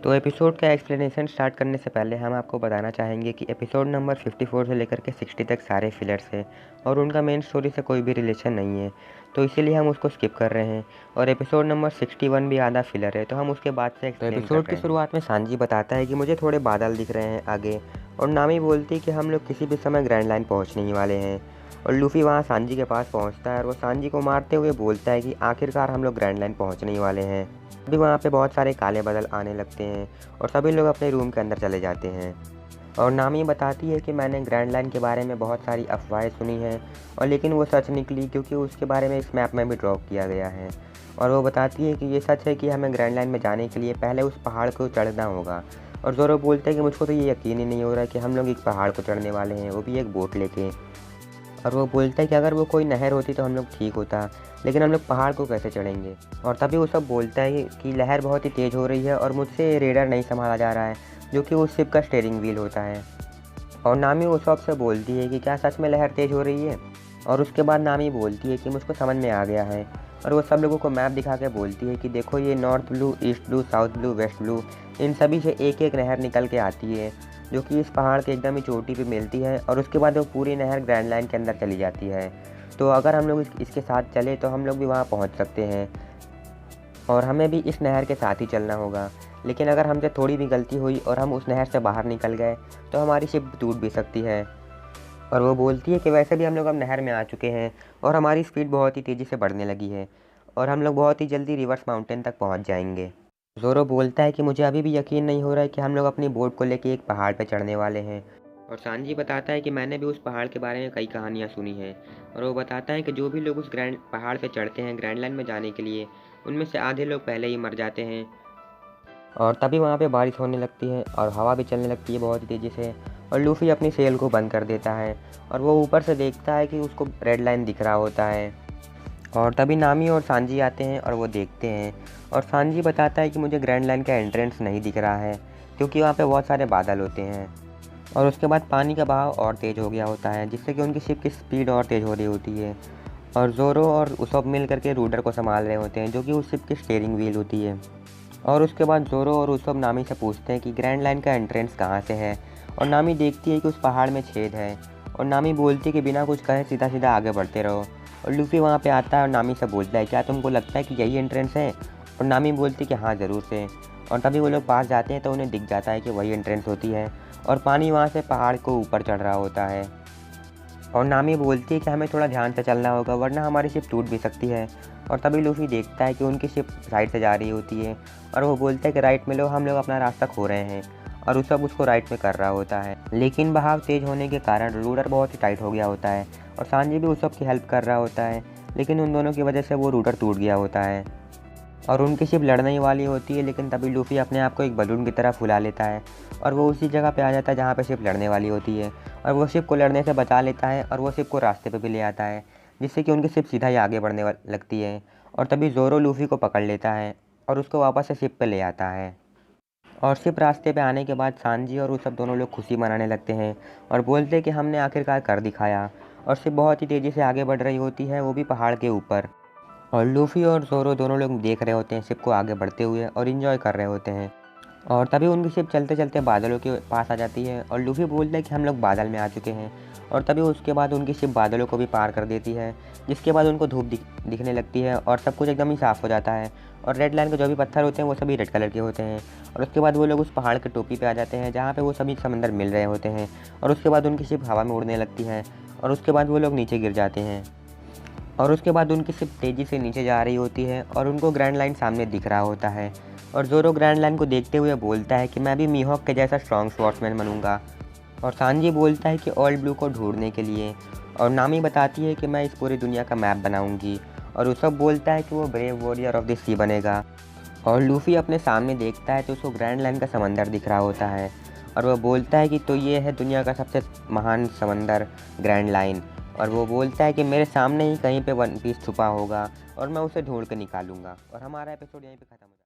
तो एपिसोड का explanation start करने से पहले हम आपको बताना चाहेंगे कि एपिसोड नंबर 54 से लेकर के 60 तक सारे फिलर्स हैं और उनका मेन स्टोरी से कोई भी रिलेशन नहीं है, तो इसीलिए हम उसको स्किप कर रहे हैं। और एपिसोड नंबर 61 भी आधा फिलर है, तो हम उसके बाद से एक्सप्लेन कर रहे हैं। एपिसोड की शुरुआत में सांजी बताता है कि मुझे थोड़े बादल दिख रहे हैं आगे, और नामी बोलती है कि हम लोग किसी भी समय ग्रैंड लाइन पहुँचने ही वाले हैं। और लूफ़ी वहाँ सांजी के पास पहुँचता है और वो सांजी को मारते हुए बोलता है कि आखिरकार हम लोग ग्रैंड लाइन पहुँचने ही वाले हैं। अभी वहाँ पे बहुत सारे काले बादल आने लगते हैं और सभी लोग अपने रूम के अंदर चले जाते हैं। और नामी बताती है कि मैंने ग्रैंड लाइन के बारे में बहुत सारी अफवाहें सुनी हैं, और लेकिन वो सच निकली क्योंकि उसके बारे में इस मैप में भी ड्रॉ किया गया है। और वो बताती है कि ये सच है कि हमें ग्रैंड लाइन में जाने के लिए पहले उस पहाड़ को चढ़ना होगा। और ज़ोरो बोलते हैं कि मुझको तो ये यकीन ही नहीं हो रहा है कि हम लोग एक पहाड़ को चढ़ने वाले हैं, वो भी एक बोट लेके। और वो बोलता है कि अगर वो कोई नहर होती तो हम लोग ठीक होता, लेकिन हम लोग पहाड़ को कैसे चढ़ेंगे। और तभी वो सब बोलता है कि लहर बहुत ही तेज़ हो रही है और मुझसे रेडर नहीं संभाला जा रहा है, जो कि उस शिप का स्टीयरिंग व्हील होता है। और नामी उसॉप से बोलती है कि क्या सच में लहर तेज़ हो रही है। और उसके बाद नामी बोलती है कि मुझको समझ में आ गया है। और वो सब लोगों को मैप दिखा के बोलती है कि देखो ये North Blue, East Blue, South Blue, West Blue, इन सभी से एक एक नहर निकल के आती है, जो कि इस पहाड़ के एकदम ही चोटी पे मिलती है। और उसके बाद वो पूरी नहर ग्रैंड लाइन के अंदर चली जाती है। तो अगर हम लोग इसके साथ चले तो हम लोग भी वहाँ पहुँच सकते हैं, और हमें भी इस नहर के साथ ही चलना होगा। लेकिन अगर हमसे थोड़ी भी गलती हुई और हम उस नहर से बाहर निकल गए तो हमारी शिप टूट भी सकती है। और वो बोलती है कि वैसे भी हम लोग अब नहर में आ चुके हैं और हमारी स्पीड बहुत ही तेज़ी से बढ़ने लगी है, और हम लोग बहुत ही जल्दी रिवर्स माउंटेन तक पहुंच जाएंगे। ज़ोरो बोलता है कि मुझे अभी भी यकीन नहीं हो रहा है कि हम लोग अपनी बोट को लेके एक पहाड़ पर चढ़ने वाले हैं। और सांजी बताता है कि मैंने भी उस पहाड़ के बारे में कई कहानियाँ सुनी हैं। और वो बताता है कि जो भी लोग उस ग्रैंड पहाड़ पर चढ़ते हैं ग्रैंड लाइन में जाने के लिए, उनमें से आधे लोग पहले ही मर जाते हैं। और तभी वहाँ पे बारिश होने लगती है और हवा भी चलने लगती है बहुत ही तेज़ी से। और लूफ़ी अपनी सेल को बंद कर देता है और वो ऊपर से देखता है कि उसको रेड लाइन दिख रहा होता है। और तभी नामी और सांजी आते हैं और वो देखते हैं। और सांजी बताता है कि मुझे ग्रैंड लाइन का एंट्रेंस नहीं दिख रहा है, क्योंकि वहाँ पे बहुत सारे बादल होते हैं। और उसके बाद पानी का बहाव और तेज़ हो गया होता है, जिससे कि उनकी शिप की स्पीड और तेज़ हो रही होती है। और ज़ोरो और उसॉप मिल करके रूडर को संभाल रहे होते हैं, जो कि उस शिप की स्टीयरिंग व्हील होती है। और उसके बाद ज़ोरो और उसॉप नामी से पूछते हैं कि ग्रैंड लाइन का एंट्रेंस कहाँ से है। और नामी देखती है कि उस पहाड़ में छेद है, और नामी बोलती है कि बिना कुछ कहे सीधा सीधा आगे बढ़ते रहो। और लूफ़ी वहाँ पे आता है और नामी से बोलता है क्या तुमको लगता है कि यही एंट्रेंस है। और नामी बोलती है कि हाँ ज़रूर से। और तभी वो लोग पास जाते हैं तो उन्हें दिख जाता है कि वही एंट्रेंस होती है, और पानी वहाँ से पहाड़ को ऊपर चढ़ रहा होता है। और नामी बोलती है कि हमें थोड़ा ध्यान से चलना होगा वरना हमारी शिप टूट भी सकती है। और तभी लूफ़ी देखता है कि उनकी शिप राइट से जा रही होती है, और वो बोलता है कि राइट में लो, हम लोग अपना रास्ता खो रहे हैं। और उस सब उसको राइट में कर रहा होता है, लेकिन बहाव तेज़ होने के कारण रूडर बहुत ही टाइट हो गया होता है। और सांजी भी उस सब की हेल्प कर रहा होता है, लेकिन उन दोनों की वजह से वो रूडर टूट गया होता है और उनकी शिप लड़ने ही वाली होती है। लेकिन तभी लूफ़ी अपने आप को एक बलून की तरह फुला लेता है और वो उसी जगह पे आ जाता है जहाँ पे शिप लड़ने वाली होती है। और वो शिप को लड़ने से बचा लेता है और वो शिप को रास्ते पे भी ले आता है, जिससे कि उनकी शिप सीधा ही आगे बढ़ने लगती है। और तभी ज़ोरो लूफ़ी को पकड़ लेता है और उसको वापस से शिप पे ले आता है। और शिप रास्ते पे आने के बाद सांजी और वो सब दोनों लोग खुशी मनाने लगते हैं और बोलते हैं कि हमने आखिरकार कर दिखाया। और शिप बहुत ही तेज़ी से आगे बढ़ रही होती है, वो भी पहाड़ के ऊपर। और लूफ़ी और ज़ोरो दोनों लोग देख रहे होते हैं शिप को आगे बढ़ते हुए और इन्जॉय कर रहे होते हैं। और तभी उनकी शिप चलते चलते बादलों के पास आ जाती है और लूफ़ी बोलता है कि हम लोग बादल में आ चुके हैं। और तभी उसके बाद उनकी शिप बादलों को भी पार कर देती है, जिसके बाद उनको धूप दिखने लगती है और सब कुछ एकदम ही साफ़ हो जाता है। और रेड लाइन के जो भी पत्थर होते हैं वो सभी रेड कलर के होते हैं। और उसके बाद वो लोग उस पहाड़ की टोपी पे आ जाते हैं जहाँ पे वो सभी समंदर मिल रहे होते हैं। और उसके बाद उनकी शिप हवा में उड़ने लगती है और उसके बाद वो लोग नीचे गिर जाते हैं। और उसके बाद उनकी शिप तेज़ी से नीचे जा रही होती है और उनको ग्रैंड लाइन सामने दिख रहा होता है। और ज़ोरो ग्रैंड लाइन को देखते हुए बोलता है कि मैं भी मीहॉक के जैसा स्ट्रॉन्ग स्वॉर्ड्समैन बनूंगा। और सांजी बोलता है कि ओल्ड ब्लू को ढूंढने के लिए। और नामी बताती है कि मैं इस पूरी दुनिया का मैप बनाऊंगी। और उसब बोलता है कि वो ब्रेव वॉरियर ऑफ द सी बनेगा। और लूफ़ी अपने सामने देखता है तो उसको ग्रैंड लाइन का समंदर दिख रहा होता है, और वह बोलता है कि तो ये है दुनिया का सबसे महान समंदर, ग्रैंड लाइन। और वो बोलता है कि मेरे सामने ही कहीं पे वन पीस छुपा होगा और मैं उसे ढूंढ के निकालूंगा। और हमारा एपिसोड यहीं पे ख़त्म हो जाता है।